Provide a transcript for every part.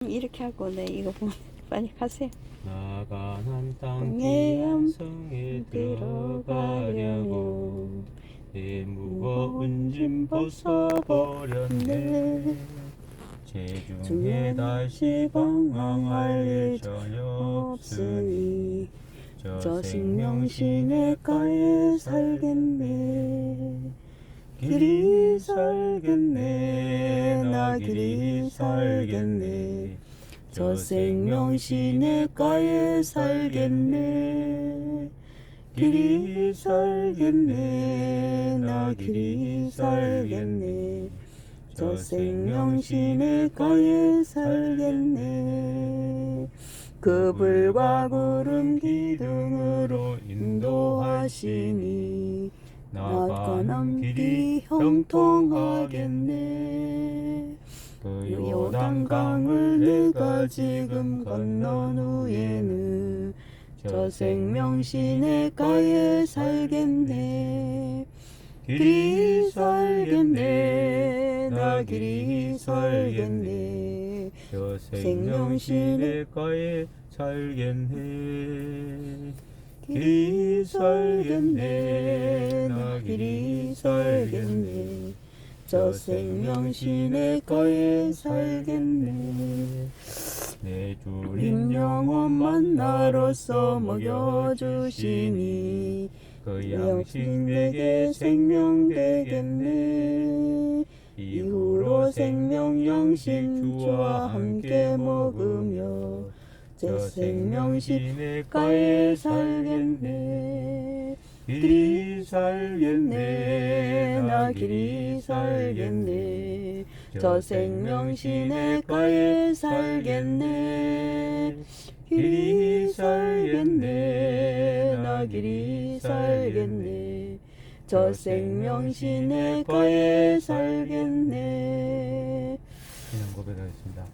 이렇게 하고 네 이거 보면 빨리 가세요. 나가는 땅 땅에 귀한 성에 들어가려고 내 무거운 짐 벗어버렸네. 제중에 다시 방황할 일 전혀 없으니 저 생명 시냇가에 살겠네. 길이 살겠네. 나 길이 살겠네. 저 생명 시냇가에 살겠네. 길이 살겠네. 나 길이 살겠네. 저 생명 시냇가에 살겠네. 그 불과 구름 기둥으로 인도하시니 나가는 길이 형통하겠네. 그 요단강을 내가 지금 건넌 후에는 저 생명 시냇가에 살겠네. 길이 살겠네. 나 길이 살겠네. 저 생명 시냇가에 살겠네. 길이 살겠네. 나 길이 살겠네. 저 생명 시냇가에 살겠네. 내 주님 영혼 만나로서 먹여주시니 그 양식 내게 생명 되겠네. 이후로 생명 양식 주와 함께 먹으며 저 생명 시냇가에 살겠네. 길이 살겠네. 나 길이 살겠네. 저 생명 시냇가에 살겠네. 길이 살겠네. 나 길이 살겠네. 저 생명 시냇가에 살겠네. 이런 고백하겠습니다.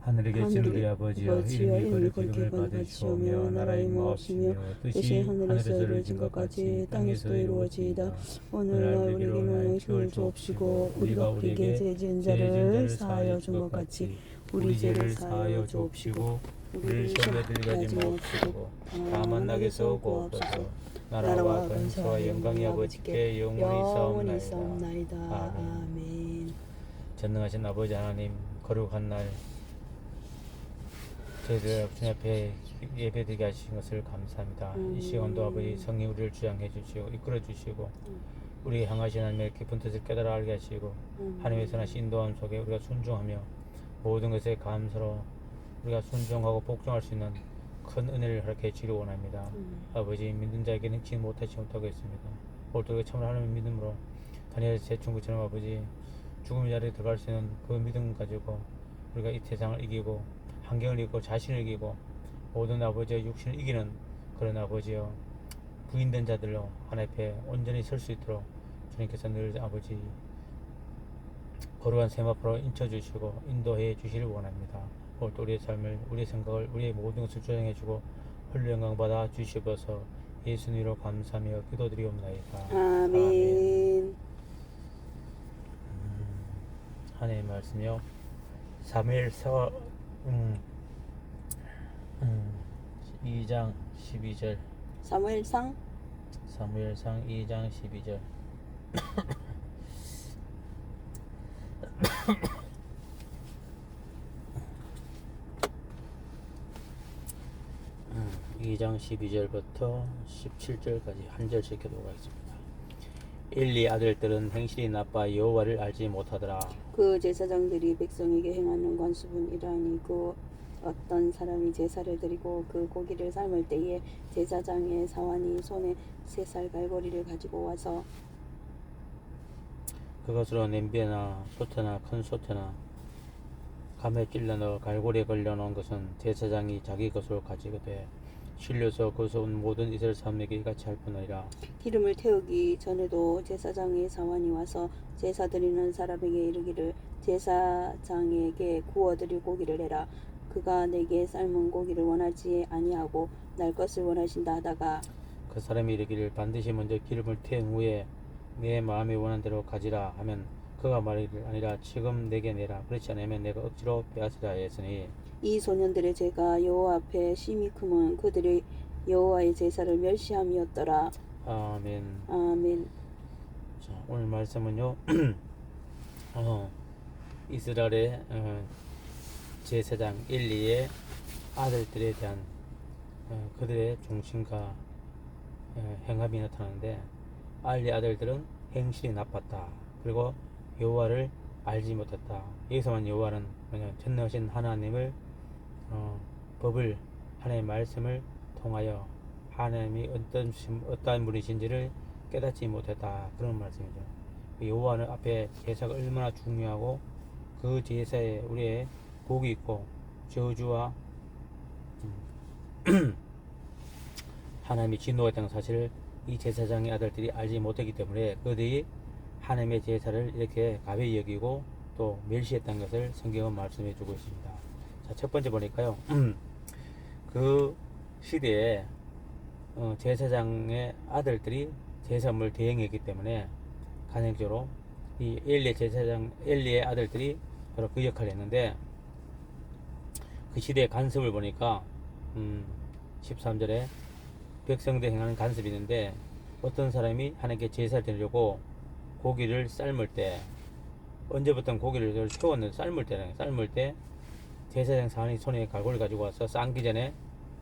하늘에 계신 우리 아버지여, 이름이 거룩히 받으시오며 나라의 마옵시며 뜻이 하늘에서 이루어진 것 같이 땅에서 이루어지이다. 오늘날 우리에게 명령을 주옵시고 우리가 우리에게 죄 지은 자를 사하여 준 것 같이 우리 죄를 사하여 주옵시고 우리를 시험에 들게 하지 마옵시고 다만 낙에서 구하옵소서. 나라와 권세와 영광이 아버지께 영원히 싸움나이다. 아멘. 전능하신 아버지 하나님, 거룩한 날 저희들 주님 앞에 예배드리게 하신 것을 감사합니다. 이 시간도 아버지 성령 우리를 주장해 주시고 이끌어 주시고 우리에게 향하신 하나님의 깊은 뜻을 깨달아 알게 하시고 하나님의 선하신 인도함 속에 우리가 순종하며 모든 것에 감사로 우리가 순종하고 복종할 수 있는 큰 은혜를 허락해 주기를 원합니다. 아버지, 믿는 자에게 능치 못하지 못하고 있습니다. 오늘도 우리가 참으로 하나님의 믿음으로 다니엘 제 친구처럼 아버지 죽음의 자리에 들어갈 수 있는 그 믿음 가지고 우리가 이 세상을 이기고 환경을 이기고 자신을 이기고 모든 아버지의 육신을 이기는 그런 아버지여 부인된 자들로 하나님 앞에 온전히 설 수 있도록 주님께서 늘 아버지 거룩한 세마포로 인쳐주시고 인도해 주시길 원합니다. 오늘도 우리의 삶을, 우리의 생각을, 우리의 모든 것을 조정해주고 홀로 영광 받아 주시옵소서. 예수님으로 감사하며 기도드리옵나이다. 아멘. 하나님의 말씀이요. 사무엘서 2장 12절. 사무엘상 2장 12절. 2장 12절부터 17절까지 한 절씩 기도하겠습니다. 엘리 아들들은 행실이 나빠 여호와를 알지 못하더라. 그 제사장들이 백성에게 행하는 관수분이라니 그 어떤 사람이 제사를 드리고 그 고기를 삶을 때에 제사장의 사환이 손에 3살 갈고리를 가지고 와서 그것으로 냄비나 솥이나 큰 솥이나 감에 찔러 넣어 갈고리에 걸려 놓은 것은 제사장이 자기 것으로 가지거되 실려서 거기서 온 모든 이스라엘 사람에게 이같이 할 뿐이라. 기름을 태우기 전에도 제사장의 사환이 와서 제사 드리는 사람에게 이르기를 제사장에게 구워드릴 고기를 내라. 그가 내게 삶은 고기를 원하지 아니하고 날 것을 원하신다 하다가 그 사람이 이르기를 반드시 먼저 기름을 태운 후에 내 마음이 원한 대로 가지라 하면 그가 말이를 아니라 지금 내게 내라. 그렇지 않으면 내가 억지로 빼앗으라 했으니 이 소년들의 죄가 여호와 앞에 심히 크면 그들이 여호와의 제사를 멸시함이었더라. 아멘. 아멘. 자, 오늘 말씀은요. 이스라엘의 제사장 엘리의 아들들에 대한 그들의 종신과 행함이 나타나는데, 알리 아들들은 행실이 나빴다. 그리고 여호와를 알지 못했다. 여기서만 여호와는 전능하신 하나님을 법을, 하나님의 말씀을 통하여 하나님이 어떠한 분이신지를 깨닫지 못했다. 그런 말씀이죠. 여호와는 앞에 제사가 얼마나 중요하고 그 제사에 우리의 복이 있고 저주와 하나님의 진노가 있다는 사실을 이 제사장의 아들들이 알지 못했기 때문에 그들이 하나님의 제사를 이렇게 가벼이 여기고 또 멸시했다는 것을 성경은 말씀해 주고 있습니다. 자, 첫 번째 보니까요. 그 시대에 제사장의 아들들이 제사물을 대행했기 때문에 간행적으로 이 엘리의 아들들이 바로 그 역할을 했는데, 그 시대의 간섭을 보니까 13절에 백성들 행하는 간섭이 있는데, 어떤 사람이 하나님께 제사를 드리려고 고기를 삶을 때, 언제부터 고기를 세웠는데 삶을 때 제사장 사원이 손에 갈고리 가지고 와서 삶기 전에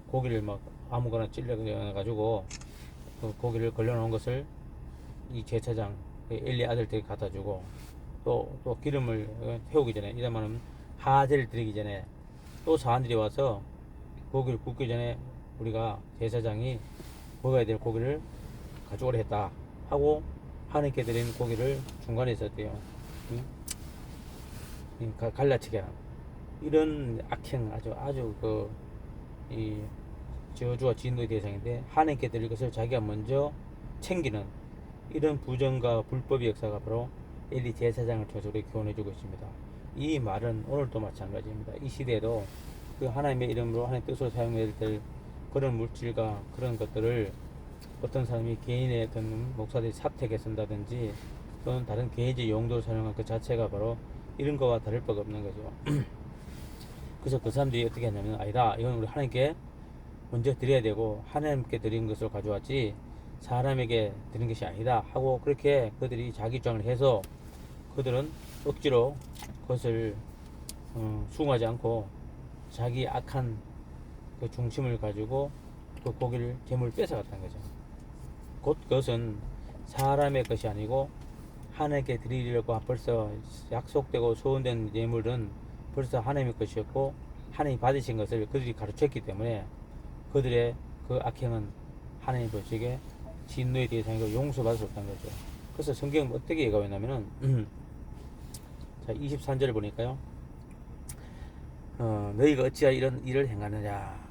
고기를 막 아무거나 찔러가지고 그 고기를 걸려놓은 것을 이 제사장 엘리 아들들이 갖다주고, 또 기름을 태우기 전에, 이러면은 하제를 드리기 전에 또 사람들이 와서 고기를 굽기 전에 우리가 제사장이 먹어야 될 고기를 가져오려 했다 하고 하나님께 드린 고기를 중간에 있었대요. 갈라치게 하는 이런 악행, 아주 이 저주와 진노의 대상인데, 하나님께 드릴 것을 자기가 먼저 챙기는 이런 부정과 불법의 역사가 바로 엘리 제사장을 통해서 우리에게 교훈해주고 있습니다. 이 말은 오늘도 마찬가지입니다. 이 시대에도 그 하나님의 이름으로 하나님의 뜻으로 사용해야 될 그런 물질과 그런 것들을 어떤 사람이 개인의 어떤 목사들이 사택에 쓴다든지 또는 다른 개인적 용도로 사용한 그 자체가 바로 이런 거와 다를 바가 없는 거죠. 그래서 그 사람들이 어떻게 하냐면, 아니다, 이건 우리 하나님께 먼저 드려야 되고 하나님께 드린 것을 가져왔지 사람에게 드린 것이 아니다 하고, 그렇게 그들이 자기 주장을 해서 그들은 억지로 그것을 수긍하지 않고 자기 악한 그 중심을 가지고 그 고기를 재물을 뺏어갔다는 거죠. 곧 그것은 사람의 것이 아니고 하나님께 드리려고 벌써 약속되고 소원된 예물은 벌써 하나님의 것이었고 하나님이 받으신 것을 그들이 가르쳤기 때문에 그들의 그 악행은 하나님 보시기에 진노의 대상이고 용서받을 수 없다는 거죠. 그래서 성경은 어떻게 얘기하냐면은 자, 23절을 보니까요. 너희가 어찌하여 이런 일을 행하느냐.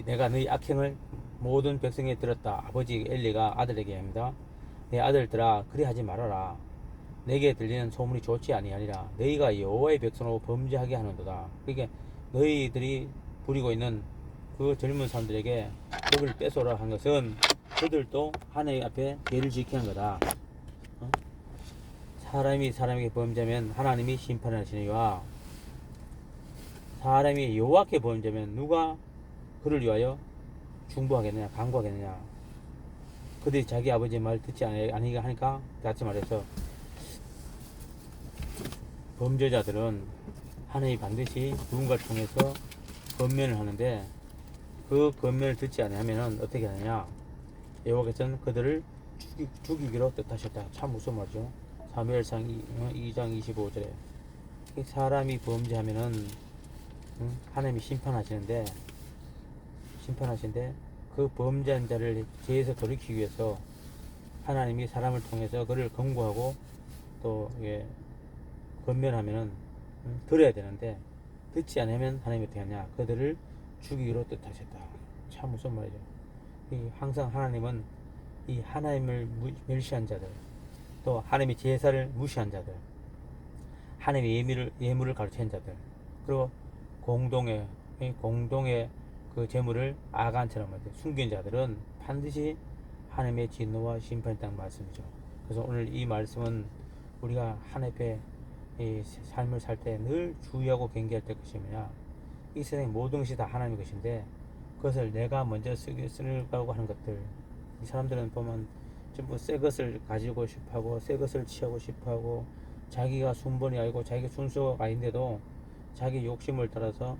내가 너희 악행을 모든 백성에 들었다. 아버지 엘리가 아들에게 합니다. 내 아들들아, 그리 하지 말아라. 내게 들리는 소문이 좋지 아니하니라. 너희가 여호와의 백성으로 범죄하게 하는도다. 그러니까 너희들이 부리고 있는 그 젊은 사람들에게 고기를 뺏어라 한 것은 그들도 하나님 앞에 죄를 지키는 거다. 사람이 사람에게 범죄하면 하나님이 심판하시니와, 사람이 여호와께 범죄하면 누가 그를 위하여 중보하겠느냐, 강구하겠느냐. 그들이 자기 아버지의 말 듣지 아니가 하니까, 같이 말해서 범죄자들은 하나님이 반드시 누군가를 통해서 권면을 하는데, 그 권면을 듣지 않으면 어떻게 하느냐. 여호와께서는 그들을 죽이기로 뜻하셨다. 참 무슨 말이죠. 사무엘상 2장 25절에 사람이 범죄하면은 하나님이 심판하시는데 그 범죄한 자를 죄에서 돌이키기 위해서 하나님이 사람을 통해서 그를 권고하고 또 권면하면은 들어야 되는데, 듣지 않으면 하나님이 어떻게 하냐. 그들을 죽이기로 뜻하셨다. 참 무슨 말이죠. 항상 하나님은 이 하나님을 멸시한 자들, 또 하나님의 제사를 무시한 자들, 하나님의 예물을 가르치는 자들, 그리고 공동의 그 재물을 아간처럼 숨긴 자들은 반드시 하나님의 진노와 심판이 있다는 말씀이죠. 그래서 오늘 이 말씀은 우리가 하나님의 이 삶을 살 때 늘 주의하고 경계할 때 것이 뭐냐, 이 세상의 모든 것이 다 하나님의 것인데 그것을 내가 먼저 쓰려고 하는 것들, 이 사람들은 보면 전부 새 것을 가지고 싶어하고 새 것을 취하고 싶어하고 자기가 순번이 아니고 자기가 순수가 아닌데도 자기 욕심을 따라서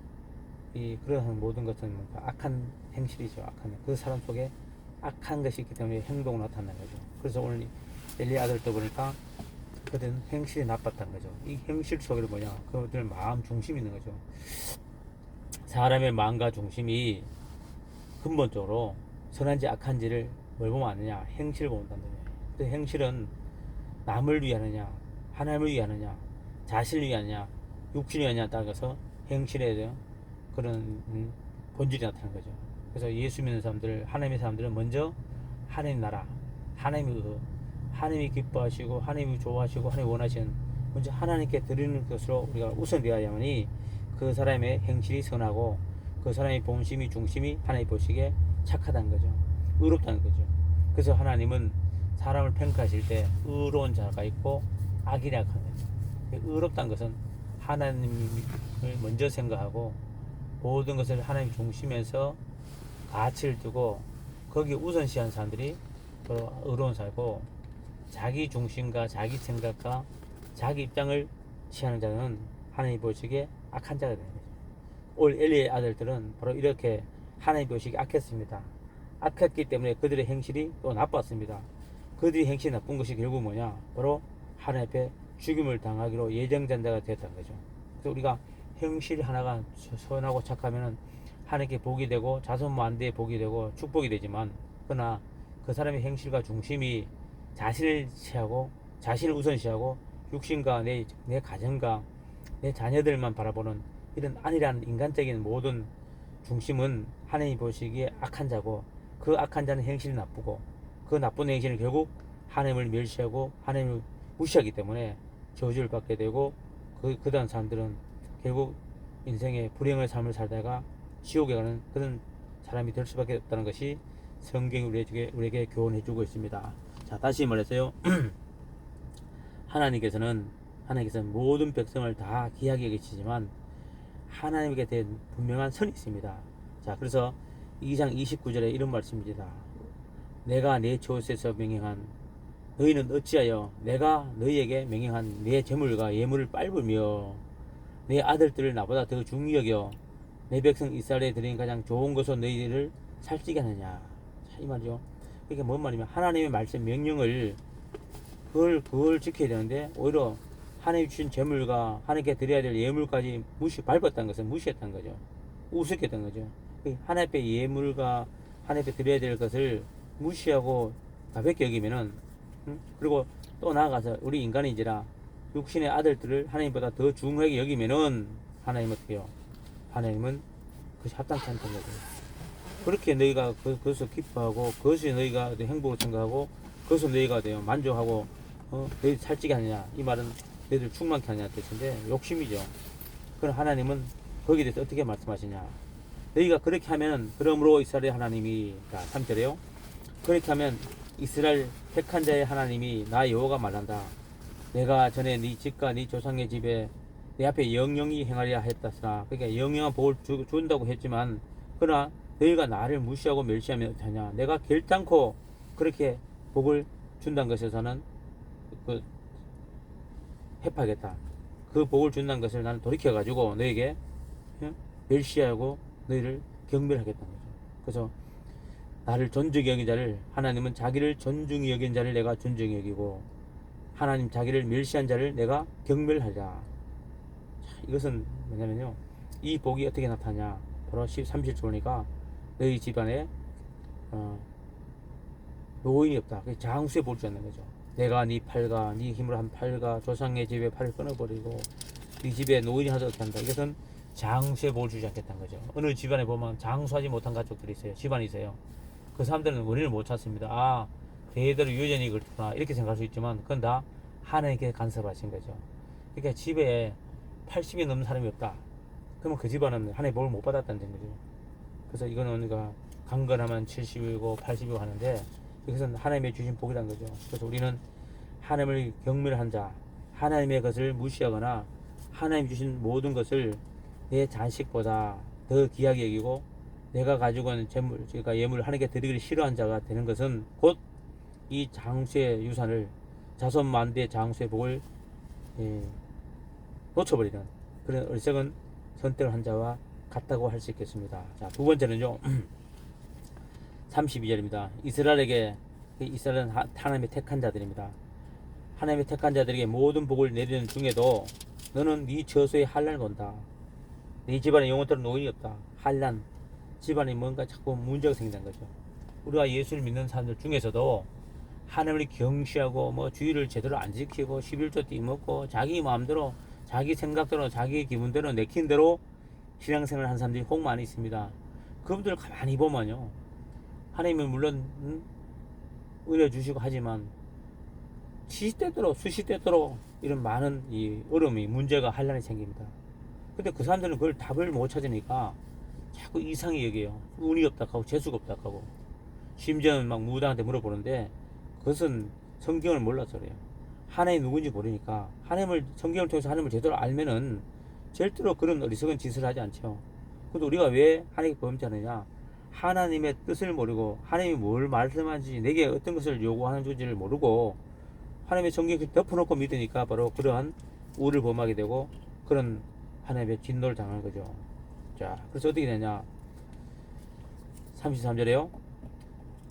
이 그런 모든 것은 뭔가 악한 행실이죠. 악한 그 사람 속에 악한 것이 있기 때문에 행동을 나타나는 거죠. 그래서 오늘 엘리 아들도 보니까 그들은 행실이 나빴다는 거죠. 이 행실 속에는 뭐냐, 그들 마음 중심이 있는 거죠. 사람의 마음과 중심이 근본적으로 선한지 악한지를 뭘 보면 아느냐, 행실을 본다는 거예요. 그 행실은 남을 위하느냐, 하나님을 위하느냐, 자신을 위하느냐, 육신을 위하느냐에 따라서 행실에 대한 그런 본질이 나타나는 거죠. 그래서 예수 믿는 사람들, 하나님의 사람들은 먼저 하나님 나라, 하나님이 기뻐하시고 하나님이 좋아하시고 하나님이 원하시는, 먼저 하나님께 드리는 것으로 우리가 우선되어야만이 그 사람의 행실이 선하고 그 사람의 본심이 중심이 하나님 보시기에 착하다는 거죠. 의롭다는 거죠. 그래서 하나님은 사람을 평가하실 때 의로운 자가 있고 악이라고 하는 거죠. 의롭다는 것은 하나님을 먼저 생각하고 모든 것을 하나님 중심에서 가치를 두고 거기에 우선시하는 사람들이 바로 의로운 사람이고, 자기 중심과 자기 생각과 자기 입장을 취하는 자는 하나님 보시기에 악한 자가 되는 거죠. 올 엘리의 아들들은 바로 이렇게 하나님 보시기에 악했습니다. 악했기 때문에 그들의 행실이 또 나빴습니다. 그들의 행실이 나쁜 것이 결국 뭐냐, 바로 하나님 앞에 죽임을 당하기로 예정된 자가 되었다는 거죠. 그래서 우리가 행실 하나가 선하고 착하면은 하나님께 복이 되고 자손 만대에 복이 되고 축복이 되지만, 그러나 그 사람의 행실과 중심이 자신을 취하고 자신을 우선시하고 육신과 내 가정과 내 자녀들만 바라보는 이런 안일한 인간적인 모든 중심은 하나님이 보시기에 악한 자고, 그 악한 자는 행실이 나쁘고 그 나쁜 행실은 결국 하나님을 멸시하고 하나님을 무시하기 때문에 저주를 받게 되고, 그다음 사람들은 결국 인생의 불행의 삶을 살다가 지옥에 가는 그런 사람이 될 수밖에 없다는 것이 성경이 우리에게 교훈해 주고 있습니다. 자, 다시 말해서요. 하나님께서는 모든 백성을 다 귀하게 여기시지만 하나님께 대한 분명한 선이 있습니다. 자, 그래서 2장 29절에 이런 말씀입니다. 내가 내 조세에서 명령한 너희는 어찌하여 내가 너희에게 명령한 내 재물과 예물을 빨으며 내 아들들을 나보다 더 중히 여겨 내 백성 이스라엘에 드린 가장 좋은 것으로 너희를 살찌게 하느냐. 자, 이 말이죠. 이게 뭔 말이냐면 하나님의 말씀 명령을 그걸 지켜야 되는데 오히려 하나님 주신 재물과 하나님께 드려야 될 예물까지 밟았다는 것은 무시했다는 거죠. 우습겠다는 거죠. 하나님 앞에 예물과 하나님 앞에 드려야 될 것을 무시하고 가볍게 여기면은, 그리고 또 나아가서 우리 인간인지라 육신의 아들들을 하나님보다 더 중하게 여기면은 하나님은 어때요? 하나님은 그것이 합당치 않다는 거죠. 그렇게 너희가 그것을 기뻐하고 그것이 너희가 행복을 생각하고 그것을 너희가 만족하고 너희 살찌게 하느냐, 이 말은 너희들 충만케 하느냐 뜻인데 욕심이죠. 그럼 하나님은 거기에 대해서 어떻게 말씀하시냐, 너희가 그렇게 하면 그러므로 이스라엘 하나님이, 자 3절에요, 그렇게 하면 이스라엘 택한 자의 하나님이 나 여호와가 말한다. 내가 전에 네 집과 네 조상의 집에 내 앞에 영영히 행하리라 했다으나, 그러니까 영영한 복을 준다고 했지만, 그러나 너희가 나를 무시하고 멸시하면 어떠하냐. 내가 결단코 그렇게 복을 준다는 것에서는 회파하겠다. 그 복을 준다는 것을 나는 돌이켜가지고 너에게 멸시하고 너희를 경멸하겠다는 거죠. 그래서 나를 존중히 여긴 자를, 하나님은 자기를 존중히 여긴 자를 내가 존중히 여기고 하나님 자기를 멸시한 자를 내가 경멸하리라. 이것은 뭐냐면요, 이 복이 어떻게 나타나냐, 바로 30절 보니까 너희 집안에 노인이 없다. 장수의 복을 주는 거죠. 내가 네 팔과 네 힘으로 한 팔과 조상의 집에 팔을 끊어버리고 네 집에 노인이 하지 않게 한다. 이것은 장수의 복을 주지 않겠다는 거죠. 어느 집안에 보면 장수하지 못한 가족들이 있어요. 집안이 있어요. 그 사람들은 원인을 못 찾습니다. 아, 대대로 유전이 그렇구나 이렇게 생각할 수 있지만 그건 다 하나님께 간섭하신 거죠. 그러니까 집에 80이 넘는 사람이 없다. 그러면 그 집안은 하나님의 복을 못 받았다는 거죠. 그래서 이거는 우리가 강건하면 70이고 80이고 하는데 이것은 하나님의 주신 복이라는 거죠. 그래서 우리는 하나님을 경멸한 자, 하나님의 것을 무시하거나 하나님 주신 모든 것을 내 자식보다 더 귀하게 여기고 내가 가지고 있는 재물, 그러니까 예물을 하나님께 드리기를 싫어한 자가 되는 것은 곧 이 장수의 유산을 자손 만대의 장수의 복을 놓쳐버리는 그런 어리석은 선택을 한 자와 같다고 할 수 있겠습니다. 자, 두 번째는요. 32절입니다. 이스라엘은 하나님의 택한 자들입니다. 하나님의 택한 자들에게 모든 복을 내리는 중에도 너는 네 저소의 한란을 본다. 네 집안에 영원토록 노인이 없다. 한란. 집안에 뭔가 자꾸 문제가 생긴다는 거죠. 우리가 예수를 믿는 사람들 중에서도 하나님을 경시하고 뭐 주의를 제대로 안 지키고 11조 띠먹고 자기 마음대로 자기 생각대로 자기 기분대로 내키는 대로 신앙생활을 하는 사람들이 혹 많이 있습니다. 그분들 가만히 보면요. 하나님은 물론 은혜 주시고 하지만 시시때때로 수시때때로 이런 많은 이 어려움이 문제가 한란이 생깁니다. 근데 그 사람들은 그걸 답을 못 찾으니까 자꾸 이상히 여겨요. 운이 없다 하고 재수가 없다 하고 심지어는 막 무당한테 물어보는데 그것은 성경을 몰라서 그래요. 하나님 누군지 모르니까 성경을 통해서 하나님을 제대로 알면은 절대로 그런 어리석은 짓을 하지 않죠. 근데 우리가 왜 하나님께 범죄하느냐? 하나님의 뜻을 모르고 하나님이 뭘 말씀하는지 내게 어떤 것을 요구하는 줄지를 모르고 하나님의 성경을 덮어놓고 믿으니까 바로 그러한 우를 범하게 되고 그런 하나님의 진노를 당하는 거죠. 자, 그래서 어떻게 되냐? 33절에요.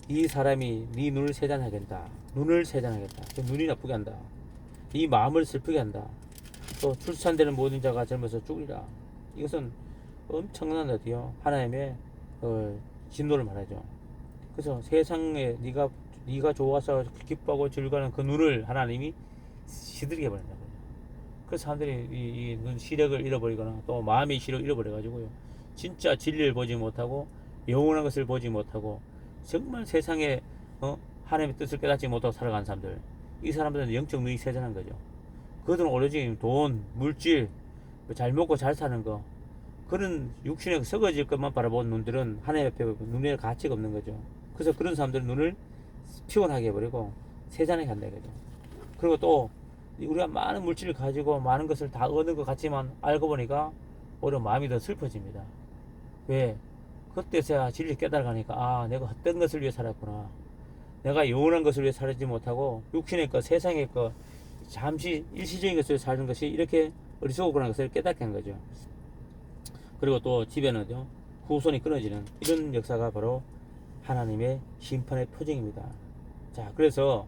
이 사람이 네 눈을 세잔하겠다. 눈을 세잔하겠다. 눈이 나쁘게 한다. 네 마음을 슬프게 한다. 또 출산되는 모든 자가 젊어서 죽으리라. 이것은 엄청난 어디요? 하나님의 진노를 말하죠. 그래서 세상에 네가 좋아서 기뻐하고 즐거워하는 그 눈을 하나님이 시들게 버린다. 그래서 사람들이 이 눈 시력을 잃어버리거나 또 마음의 시력을 잃어버려가지고요. 진짜 진리를 보지 못하고 영원한 것을 보지 못하고 정말 세상에 하나님의 뜻을 깨닫지 못하고 살아가는 사람들, 이 사람들은 영적 눈이 세잔한 거죠. 그들은 오로지 돈, 물질, 잘 먹고 잘 사는 거, 그런 육신에 썩어질 것만 바라보는 눈들은 하나님 앞에 눈에 가치가 없는 거죠. 그래서 그런 사람들은 눈을 피곤하게 해버리고 세잔하게 한다 이거죠. 그리고 또 우리가 많은 물질을 가지고 많은 것을 다 얻은 것 같지만 알고 보니까 오히려 마음이 더 슬퍼집니다. 왜? 그때서야 진리를 깨달아가니까 아, 내가 헛된 것을 위해 살았구나. 내가 영원한 것을 위해 살지 못하고 육신의 것, 세상의 것, 잠시 일시적인 것을 사는 것이 이렇게 어리석은 것을 깨닫게 한 거죠. 그리고 또 집에는요, 후손이 끊어지는 이런 역사가 바로 하나님의 심판의 표징입니다. 자, 그래서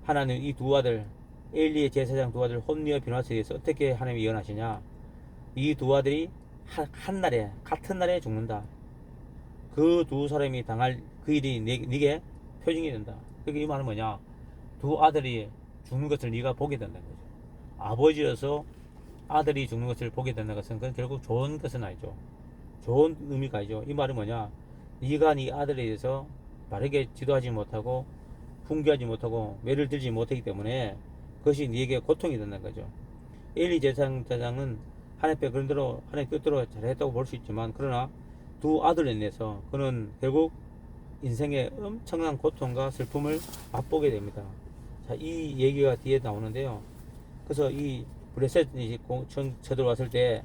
하나님 이 두 아들, 엘리의 제사장 두 아들 홈리와 비나스에 대해서 어떻게 하나님이 예언하시냐? 이 두 아들이 한 날에, 같은 날에 죽는다. 그 두 사람이 당할 그 일이 네게 표징이 된다. 그게 이 말은 뭐냐? 두 아들이 죽는 것을 네가 보게 된다는 거죠. 아버지여서 아들이 죽는 것을 보게 된다는 것은 그건 결국 좋은 것은 아니죠. 좋은 의미가 아니죠. 이 말은 뭐냐? 네가 네 아들에 대해서 바르게 지도하지 못하고 훈계하지 못하고 매를 들지 못하기 때문에 그것이 네게 고통이 된다는 거죠. 엘리 제사장은 하나님께 그런 대로 하나님 뜻대로 잘했다고 볼 수 있지만 그러나 두 아들을 인해서 그는 결국 인생의 엄청난 고통과 슬픔을 맛보게 됩니다. 자, 이 얘기가 뒤에 나오는데요. 그래서 이 블레셋이 쳐들어왔을 때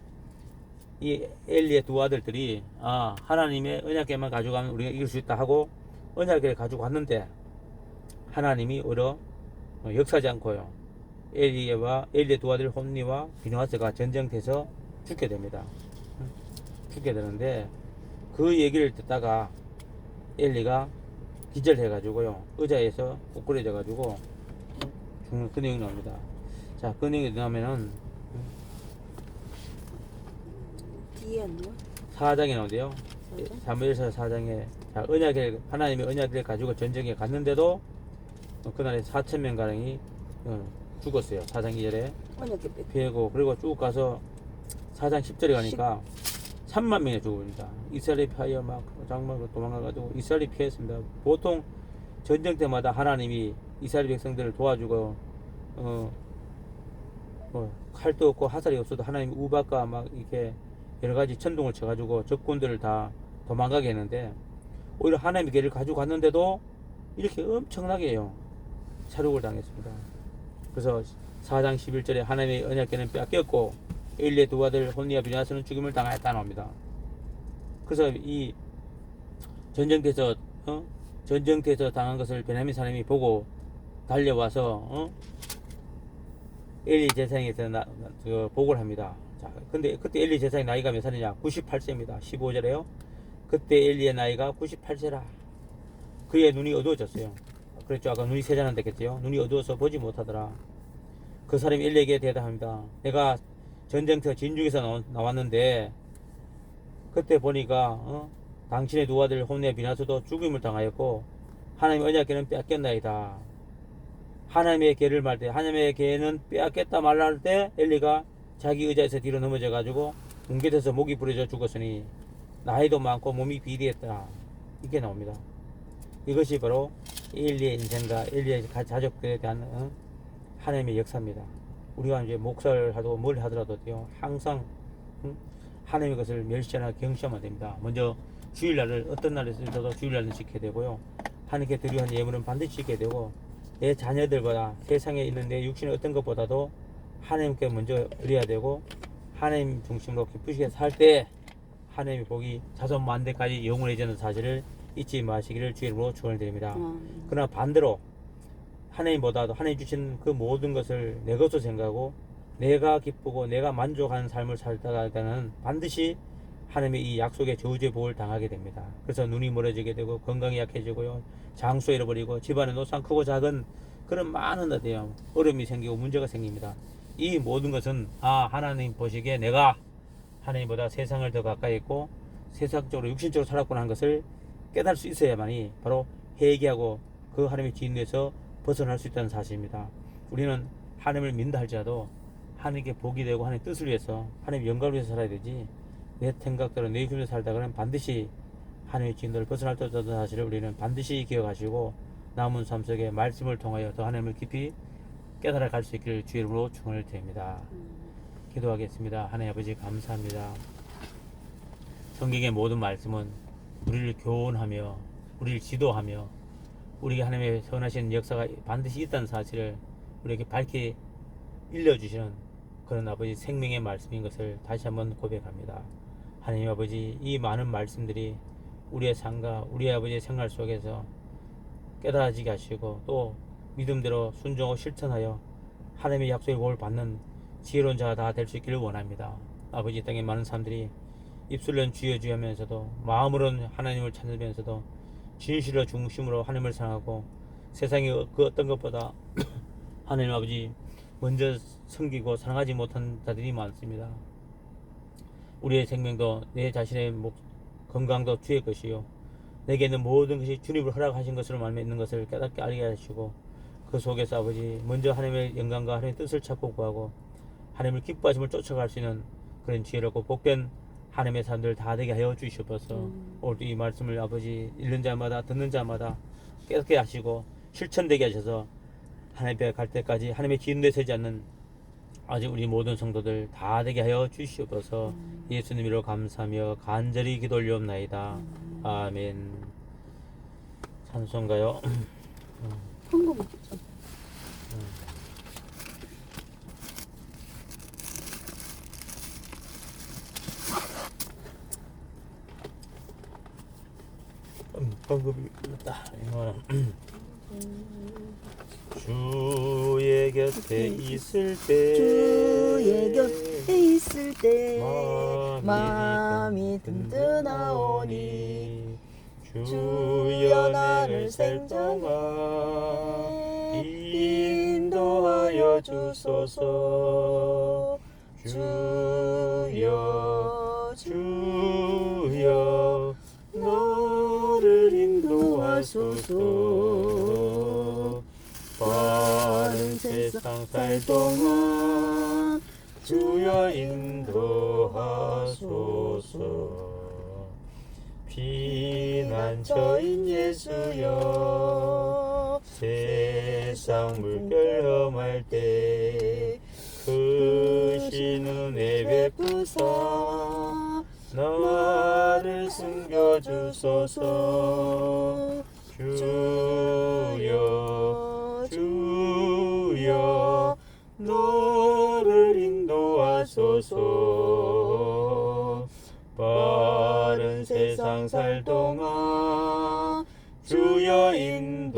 이 엘리의 두 아들들이 아, 하나님의 언약궤만 가져가면 우리가 이길 수 있다 하고 언약궤를 가지고 왔는데 하나님이 오히려 역사하지 않고요. 엘리의 두 아들 홈리와 비느하스가 전쟁돼서 죽게 됩니다. 죽게 되는데 그 얘기를 듣다가 엘리가 기절해가지고요. 의자에서 꼬꾸라져가지고 죽는 그 내용이 나옵니다. 자, 그 내용이 나오면은 뒤에는요? 4장에 나오는데요. 사무엘서 4장에 자, 하나님의 언약을 가지고 전쟁에 갔는데도 그날에 4,000명 가량이 죽었어요. 4장 2절에 피해고 그리고 쭉 가서 4장 10절에 가니까 3만 명이 죽습니다. 이스라엘이 피하여 막 장막으로 도망가가지고 이스라엘이 피했습니다. 보통 전쟁 때마다 하나님이 이스라엘 백성들을 도와주고 칼도 없고 화살이 없어도 하나님이 우박과 막 이렇게 여러 가지 천둥을 쳐가지고 적군들을 다 도망가게 했는데 오히려 하나님의 길을 가지고 갔는데도 이렇게 엄청나게요. 차륙을 당했습니다. 그래서 4장 11절에 하나님의 언약궤는 빼앗겼고 엘리의 두 아들 홈니와 비나스는 죽임을 당하였다 나옵니다. 그래서 이 전쟁터에서 당한 것을 베냐민 사람이 보고 달려와서 엘리 제사장에서 보고를 합니다. 자, 근데 그때 엘리 제사장의 나이가 몇 살이냐? 98세입니다. 15절에요. 그때 엘리의 나이가 98세라. 그의 눈이 어두워졌어요. 그랬죠. 아까 눈이 세잔한다 했겠죠. 눈이 어두워서 보지 못하더라. 그 사람이 엘리에게 대답합니다. 내가 전쟁터 진중에서 나왔는데 그때 보니까 당신의 두 아들 홈니와 비나스도 죽임을 당하였고 하나님의 언약궤는 빼앗겼나이다. 하나님의 궤를 말 때 하나님의 궤는 빼앗겼다 말라 할 때 엘리가 자기 의자에서 뒤로 넘어져 가지고 뭉개져서 목이 부러져 죽었으니 나이도 많고 몸이 비대했다. 이게 나옵니다. 이것이 바로 엘리의 인생과 엘리의 가족들에 대한 하나님의 역사입니다. 우리가 이제 목사를 하고 뭘 하더라도요, 항상 하나님의 것을 멸시하나 경시하면 됩니다. 먼저 주일날을 어떤 날에서도 주일날은 지켜야 되고요. 하나님께 드리는 예물은 반드시 지켜야 되고 내 자녀들보다 세상에 있는 내 육신의 어떤 것보다도 하나님께 먼저 드려야 되고 하나님 중심으로 기쁘시게 살 때 하나님의 복이 자손 만대까지 영원해지는 사실을 잊지 마시기를 주의 이름으로 축원을 드립니다. 그러나 반대로 하나님보다도 하나님 주신 그 모든 것을 내 것으로 생각하고 내가 기쁘고 내가 만족하는 삶을 살다가는 반드시 하나님의 이 약속의 저주의 복을 당하게 됩니다. 그래서 눈이 멀어지게 되고 건강이 약해지고요, 장수 잃어버리고 집안에 노상 크고 작은 그런 많은 어려움이 생기고 문제가 생깁니다. 이 모든 것은 하나님 보시기에 내가 하나님보다 세상을 더 가까이 있고 세상적으로 육신적으로 살았구나 하는 것을 깨달을 수 있어야만이 바로 회개하고 그 하나님의 진리에서 벗어날 수 있다는 사실입니다. 우리는 하나님을 믿는다 할지라도 하나님께 복이 되고 하나님의 뜻을 위해서 하나님의 영광을 위해서 살아야 되지, 내 생각대로 내 육신으로 살다가는 반드시 하나님의 진도를 벗어날 수 있다는 사실을 우리는 반드시 기억하시고 남은 삶 속에 말씀을 통하여 더 하나님을 깊이 깨달아 갈 수 있기를 주의 이름으로 축원을 드립니다. 기도하겠습니다. 하나님 아버지 감사합니다. 성경의 모든 말씀은 우리를 교훈하며 우리를 지도하며 우리에게 하나님의 선하신 역사가 반드시 있다는 사실을 우리에게 밝히 일러주시는 그런 아버지 생명의 말씀인 것을 다시 한번 고백합니다. 하나님 아버지, 이 많은 말씀들이 우리의 삶과 우리 아버지의 생활 속에서 깨달아지게 하시고 또 믿음대로 순종하고 실천하여 하나님의 약속의 복을 받는 지혜로운 자가 다 될 수 있기를 원합니다. 아버지, 땅에 많은 사람들이 입술로는 주여 주여 하면서도 마음으로는 하나님을 찾으면서도 진실로 중심으로 하나님을 사랑하고 세상의 그 어떤 것보다 하나님 아버지 먼저 섬기고 사랑하지 못한 자들이 많습니다. 우리의 생명도 내 자신의 건강도 주의 것이요 내게 있는 모든 것이 주님을 허락하신 것으로 말미 있는 것을 깨닫게 알게 하시고 그 속에서 아버지 먼저 하나님의 영광과 하나님의 뜻을 찾고 구하고 하나님을 기뻐하심을 쫓아갈 수 있는 그런 지혜롭고 복된 하나님의 사람들 다 되게 하여 주시옵소서. 오늘도 이 말씀을 아버지 읽는 자마다 듣는 자마다 깨닫게 하시고 실천되게 하셔서 하나님 앞에 갈 때까지 하나님의 기운에 서지 않는 아직 우리 모든 성도들 다 되게 하여 주시옵소서. 예수님 이름으로 감사하며 간절히 기도 올리옵나이다. 아멘. 찬송가요. 헌금은 좋죠. 헌금이 있다. 주의 곁에 있을 때 주의 곁에 있을 때 마음이 든든하오니 주여 나를 생전에 인도하여 주소서. 주여 주여 너를 인도하소서. 빠른 세상 살 동안 주여 인도하소서. 피난처인 예수여 세상 물결 험할 때 크신 은혜 베푸사 나를 숨겨주소서. 주여 주여 하소서. 바른 세상 살 동안 주여 인도하소서.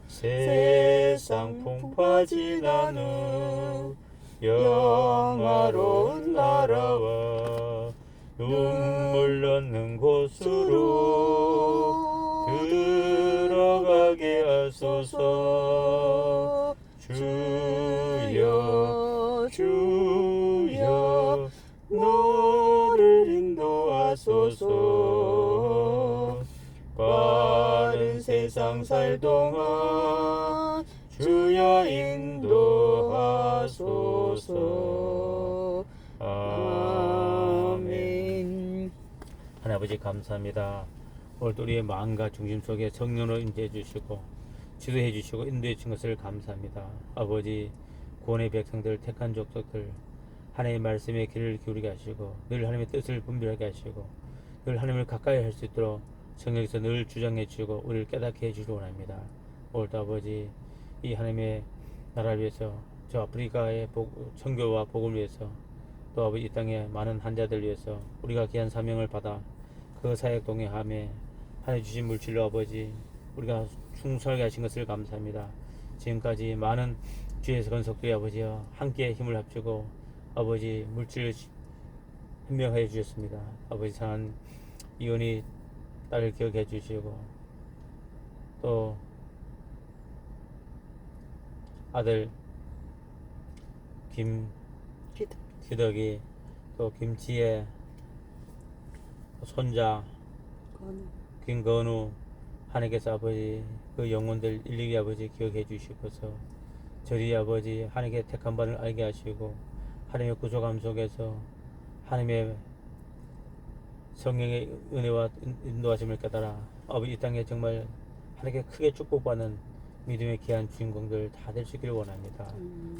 세상 풍파 지난 후 영화로운 나라와 눈물 넣는 곳으로 들어가게 하소서. 주여 주여 너를 인도하소서. 바른 세상 살 동안 주여 인도하소서. 아멘. 하나님 아버지 감사합니다. 오늘도 우리의 마음과 중심 속에 성령으로 인도해 주시고 지도해 주시고 인도해 주신 것을 감사합니다. 아버지 구원의 백성들 택한 족속들 하나님의 말씀에 귀를 기울이게 하시고 늘 하나님의 뜻을 분별하게 하시고 늘 하나님을 가까이 할 수 있도록 성령에서 늘 주장해 주시고 우리를 깨닫게 해주시기 원합니다. 오늘도 아버지 이 하나님의 나라를 위해서 저 아프리카의 선교와 복음을 위해서 또 아버지 이 땅의 많은 환자들 위해서 우리가 귀한 사명을 받아 그 사역 동행함에 하나님 주신 물질로 아버지 우리가 충성하게 하신 것을 감사합니다. 지금까지 많은 주에서 건석들이 아버지와 함께 힘을 합치고 아버지 물질을 현명하여 주셨습니다. 아버지 사랑하는 이혼이 딸을 기억해 주시고 또 아들 김기덕이 또 김치혜 손자 김건우 하나님께서 아버지 그 영혼들 일일이 아버지 기억해 주시고서 저리 아버지 하나님께 택한 바를 알게 하시고 하나님의 구속함 속에서 하나님의 성령의 은혜와 인도하심을 깨달아 아버지 이 땅에 정말 하나님께 크게 축복받는 믿음의 귀한 주인공들 다 될 수 있기를 원합니다.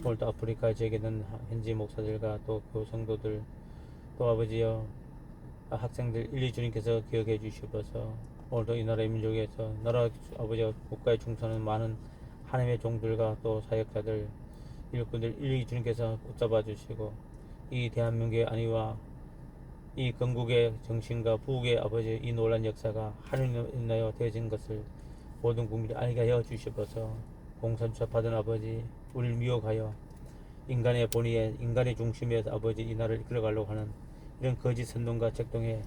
오늘도 아프리카 지역에 있는 현지 목사들과 또 교성도들 또 아버지여 학생들 일일이 주님께서 기억해 주시고서 오늘도 이 나라의 민족에서 나라 아버지와 국가에 충성하는 많은 하나님의 종들과 또 사역자들 일꾼들 일일이 주님께서 붙잡아 주시고 이 대한민국의 안위와 이 건국의 정신과 부국의 아버지 이 놀란 역사가 하늘로 인하여 되어진 것을 모든 국민이 알게 하여 주시고서 공산주의 받은 아버지 우리를 미혹하여 인간의 본의에 인간의 중심에서 아버지 이 나라를 이끌어가려고 하는 이런 거짓 선동과 책동에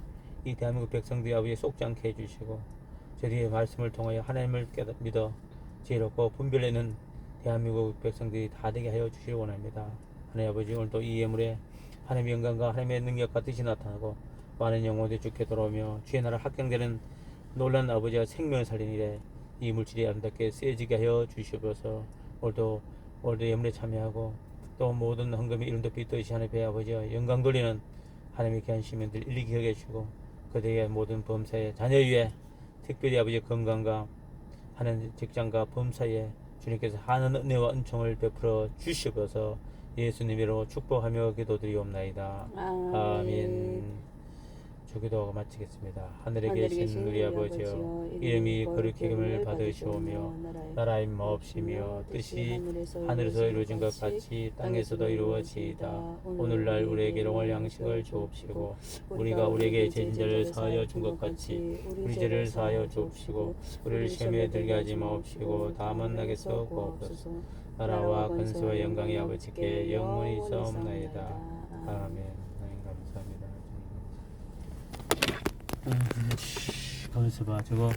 이 대한민국 백성들이 아버지 속지 않게 해주시고 저희의 말씀을 통하여 하나님을 믿어 지혜롭고 분별내는 대한민국 백성들이 다 되게 하여 주시길 원합니다. 하나님 아버지 오늘도 이 예물에 하나님의 영광과 하나님의 능력과 뜻이 나타나고 많은 영혼들이 주께 돌아오며 주의 나라 합경되는 놀란 아버지와 생명을 살리는 일에 이 물질이 아름답게 쓰여지게 하여 주시옵소서. 오늘도 예물에 참여하고 또 모든 헌금이 이름도 빛도시 하나님의 아버지와 영광 돌리는 하나님의 귀한 시민들 일일이 기억해 주시고 그들의 모든 범사에 자녀 위에 특별히 아버지의 건강과 하는 직장과 범사에 주님께서 하는 은혜와 은총을 베풀어 주시옵소서. 예수님으로 축복하며 기도드리옵나이다. 아멘. 주기도 마치겠습니다. 하늘에 계신 우리 아버지여 이름이 거룩히 여김을 받으시오며 나라의 마옵시며 뜻이 하늘에서 이루어진 것 같이 땅에서도 이루어지이다. 오늘날 우리에게 일용할 양식을 주옵시고 우리가 우리에게 죄진 자를 사하여 준 것 같이 우리 죄를 사하여 주옵시고 우리를 시험에 들게 하지 마옵시고 다만 나게서 구하옵소서. 나라와 권세와 영광이 아버지께 영원히 있사옵나이다. 아멘. 감사합니다. 가만있어 봐. 저거